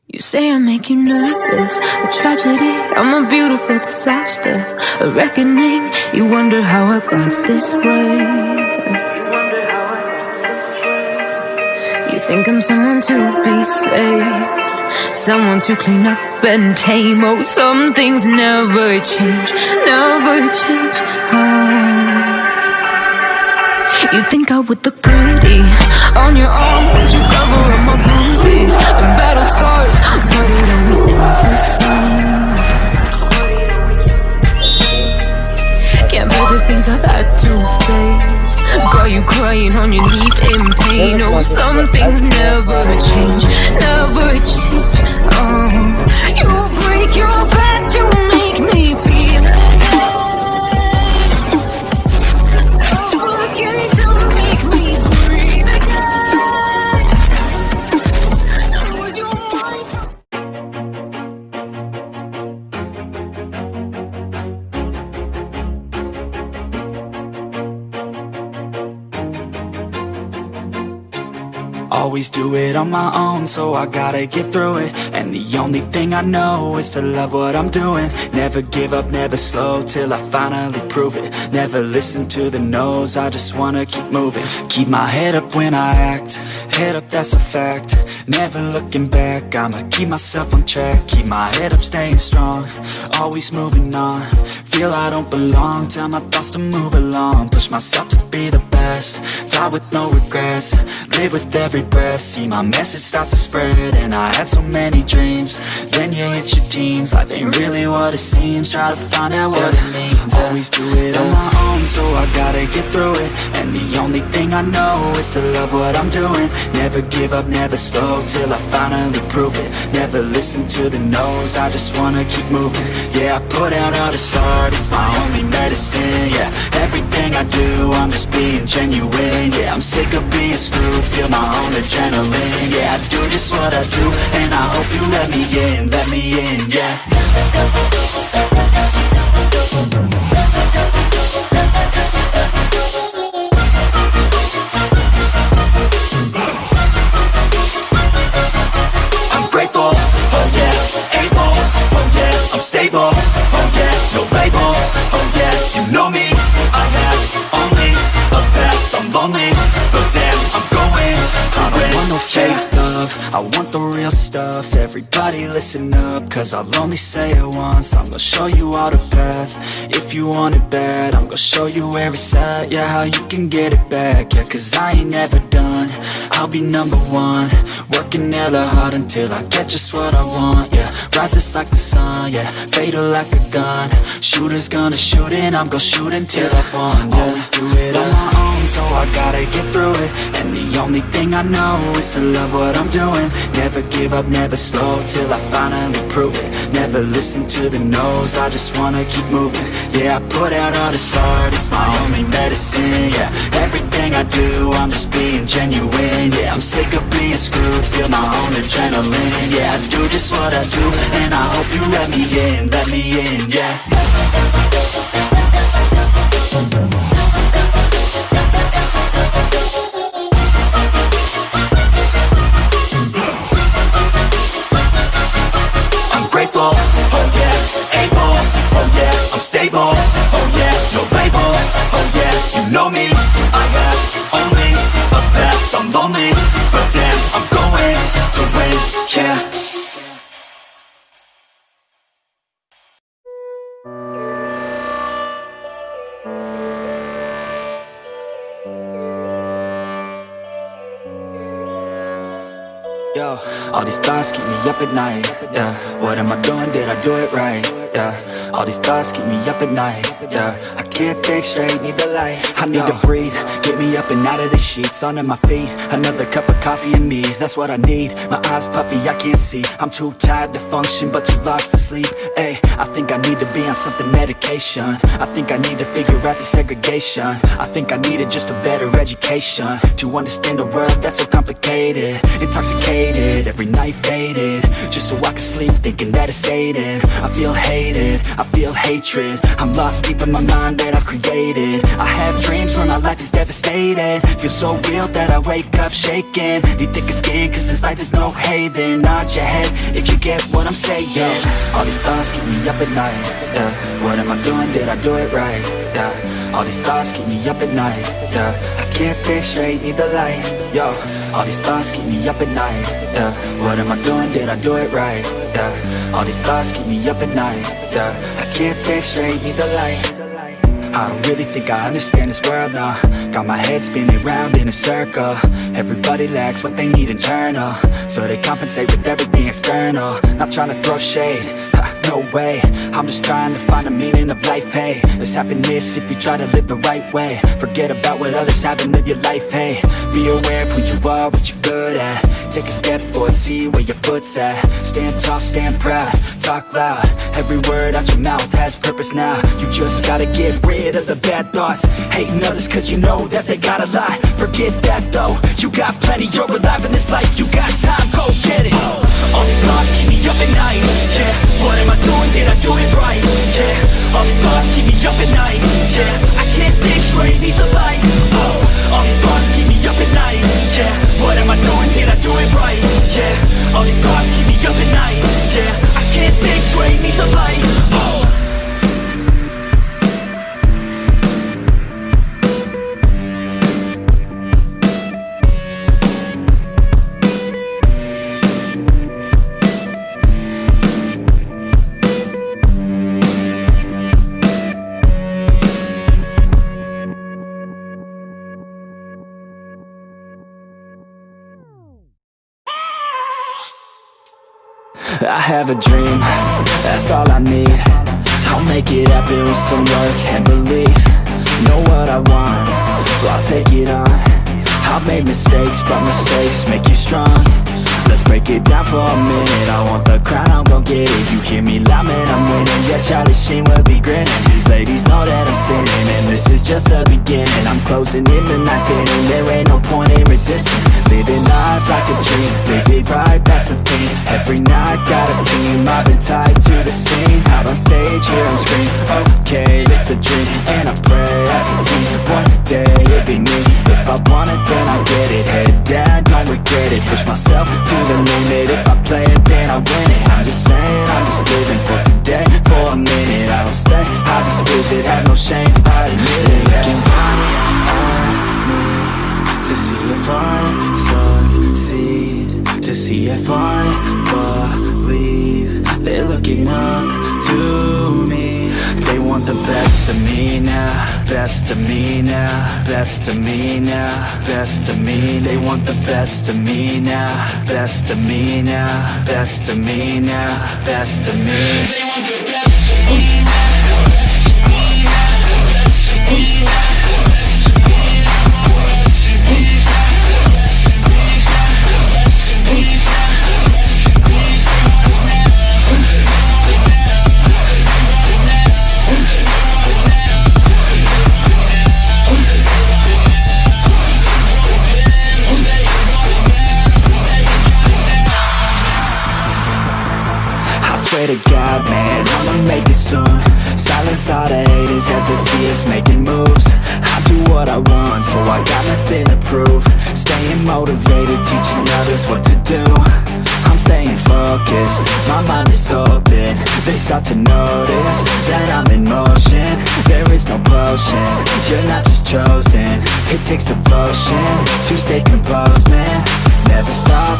You say I make you nervous, a tragedy, I'm a beautiful disaster, a reckoning, you wonder how I got this way. You think I'm someone to be saved, someone to clean up and tame. Oh, some things never change, never change. You think I would look pretty on your arms, you cover up my bruises and battle scars, but it always ends the same. Can't bear the things I've had to face, got you crying on your knees in pain. Oh, some things never change, never change. You break your back to make me feel again. Always do it on my own, so I gotta get through it. And the only thing I know is to love what I'm doing. Never give up, never slow, till I finally prove it. Never listen to the no's, I just wanna keep moving. Keep my head up when I act, head up, that's a fact. Never looking back, I'ma keep myself on track. Keep my head up, staying strong, always moving on. Feel I don't belong, tell my thoughts to move along. Push myself to be the best, die with no regrets. Live with every breath, see my message start to spread. And I had so many dreams, then you hit your teens. Life ain't really what it seems, try to find out what it means. Always do it on my own, so I gotta get through it. And the only thing I know is to love what I'm doing. Never give up, never slow, till I finally prove it. Never listen to the no's, I just wanna keep moving. Yeah, I put out all this art, it's my only medicine. Yeah, everything I do, I'm just being genuine. Yeah, I'm sick of being screwed, feel my own adrenaline. Yeah, I do just what I do, and I hope you let me in, yeah. I'm grateful, oh yeah, able, oh yeah, I'm stable, oh yeah, no label, oh yeah, you know me, I have only a path, I'm lonely, but damn, I'm going to win. I don't want no fake love, I want the real stuff. Everybody listen up, cause I'll only say it once. I'm gonna show you all the path, if you want it bad. I'm gonna show you where it's at, yeah, how you can get it back. Yeah, cause I ain't never done, I'll be number one. Working hella hard until I get just what I want, yeah. Rises like the sun, yeah, fatal like a gun. Shooters gonna shoot and I'm gonna shoot until I won, yeah. Always do it on my own, so I gotta get through it. And the only thing I know is to love what I'm doing. Never give up, never slow, till I finally prove it. Never listen to the no's, I just wanna keep moving. Yeah, I put out all this art, it's my only medicine. Yeah, everything I do, I'm just being genuine. Yeah, I'm sick of being screwed, feel my own adrenaline. Yeah, I do just what I do, and I hope you let me in, yeah. I'm grateful, oh yeah, able, oh yeah, I'm stable, oh yeah, no label, oh yeah, you know me, I have only a path, I'm lonely, but damn, I'm going to win, yeah. Yo, all these thoughts keep me up at night, yeah. What am I doing, did I do it right, yeah. All these thoughts keep me up at night, yeah. I can't think straight, need the light. I need to breathe, get me up and out of the sheets. Onto my feet, another cup of coffee and me, that's what I need. My eyes puffy, I can't see, I'm too tired to function, but too lost to sleep. Ay, I think I need to be on something medication. I think I need to figure out the segregation. I think I needed just a better education to understand a world that's so complicated. Intoxicated, every night faded, just so I can sleep thinking that it's Satan. I feel hate faded, I feel hatred, I'm lost deep in my mind that I've created. I have dreams where my life is devastated, feel so real that I wake up shaking. Need thicker skin cause this life is no haven. Nod your head if you get what I'm saying. All these thoughts keep me up at night, yeah. What am I doing, did I do it right, yeah. All these thoughts keep me up at night, yeah. I can't think straight, need the light, yo. All these thoughts keep me up at night, yeah. What am I doing, did I do it right, yeah. All these thoughts keep me up at night, yeah. I can't think straight, need the light. I don't really think I understand this world now. Got my head spinning round in a circle. Everybody lacks what they need internal, so they compensate with everything external. Not trying to throw shade, no way. I'm just trying to find the meaning of life, hey. There's happiness if you try to live the right way. Forget about what others have and live your life, hey. Be aware of who you are, what you're good at. Take a step forward, see where your foot's at. Stand tall, stand proud, talk loud. Every word out your mouth has purpose now. You just gotta get rid of the bad thoughts. Hating others cause you know that they got a lot. Forget that though, you got plenty, you're alive in this life. You got time, go get it. All these thoughts keep me up at night, yeah. What am I doing, did I do it right, yeah. All these thoughts keep me up at night, yeah. I can't think straight, need the light, oh. All these thoughts keep me up at night, yeah. What am I doing, did I do it right, yeah. All these thoughts keep me up at night, yeah. I can't think straight, need the light, oh. I have a dream, that's all I need. I'll make it happen with some work and belief. Know what I want, so I'll take it on. I've made mistakes, but mistakes make you strong. Let's break it down for a minute. I want the crown, I'm gon' get it. You hear me loud, man, I'm winning. Yeah, Charlie Sheen will be grinning. These ladies know that I'm sinning, and this is just the beginning. I'm closing in the ninth inning, there ain't no point in resisting. Living life like a dream, live it right, that's the thing. Every night got a team, I've been tied to the scene. Out on stage, here I'm screaming, okay, this a dream. And I pray as a team, one day it'll be me. If I want it, then I get it. Head down, don't regret it. Push myself to the limit. If I play it, then I win it. I'm just saying, I'm just living for today. For a minute, I don't stay, I just visit. Have no shame, I admit it. Looking at me to see if I succeed, to see if I believe. They're looking up to me. They want the best of me now, best of me now, best of me now, best of me. They want the best of me now, best of me now, best of me now, best of me. They want the best of me now. Swear to God, man, I'ma make it soon. Silence all the haters as they see us making moves. I do what I want, so I got nothing to prove. Staying motivated, teaching others what to do. I'm staying focused, my mind is open. They start to notice that I'm in motion. There is no potion, you're not just chosen. It takes devotion to stay composed, man. Never stop,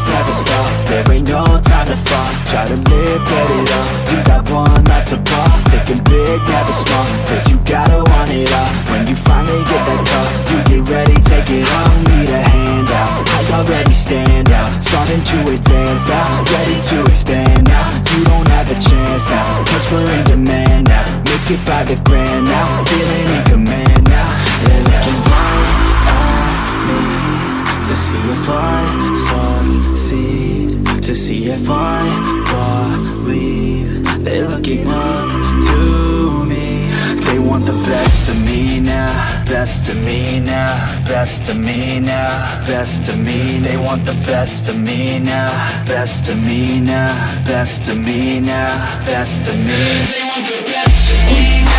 there ain't no time to fall. Try to live, get it all, you got one life to ball. Thinking big, never small, cause you gotta want it all. When you finally get that call, you get ready, take it all. Need a hand out, I already stand out. Starting to advance now, ready to expand now. You don't have a chance now, cause we're in demand now. Make it by the grand now, feeling in command now. They're looking right at me to see if I succeed, to see if I believe. They're looking up to me. They want want the best of me now, best of me now, best of me now, best of me. They want the best of me now, best of me now, best of me now, best of me. They want the best of me now.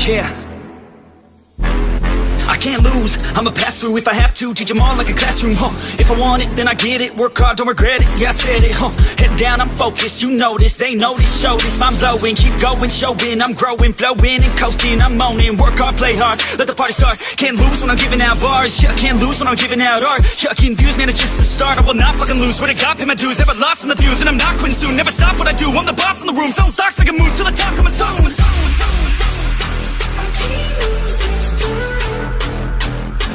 Yeah, I can't lose, I'ma pass through if I have to. Teach them all like a classroom, If I want it, then I get it. Work hard, don't regret it, yeah I said it, Head down, I'm focused, you know this. They know this, show this, mind blowing. Keep going, showing, I'm growing. Flowing and coasting, I'm owning. Work hard, play hard, let the party start. Can't lose when I'm giving out bars. Yeah, can't lose when I'm giving out art. Chucking views, man, it's just the start. I will not fucking lose, swear to God, pay my dues. Never lost in the views, and I'm not quitting soon. Never stop what I do, I'm the boss in the room. Selling stocks, making moves till the top coming soon.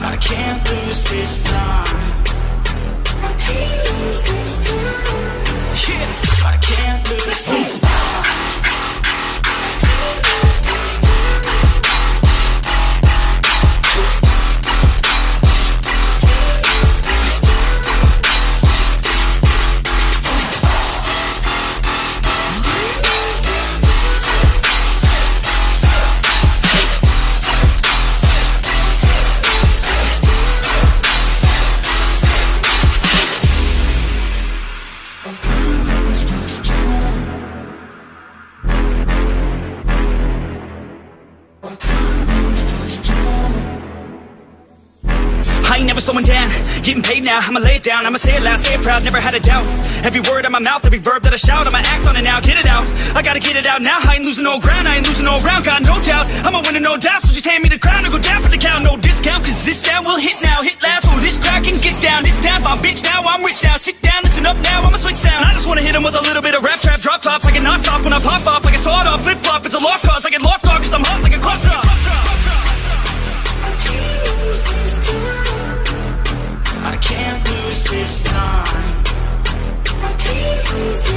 I can't lose this time. I can't lose this time. Yeah, I can't lose this time. Slowing down, getting paid now, I'ma lay it down, I'ma say it loud, say it proud, never had a doubt. Every word out my mouth, every verb that I shout, I'ma act on it now, get it out. I gotta get it out now, I ain't losing no ground, I ain't losing no round, got no doubt. I'ma win it, no doubt, so just hand me the crown or go down for the count. No discount, cause this sound will hit now, hit loud, so this crowd can get down. This town's my bitch now, I'm rich now, sit down, listen up now, I'ma switch sound. I just wanna hit 'em with a little bit of rap trap, drop tops, I can not stop when I pop off, like a sawed off, flip flop, it's a lost cause, I get lost dog, cause I'm hot like a club drop. I can't lose this time. I can't lose this time.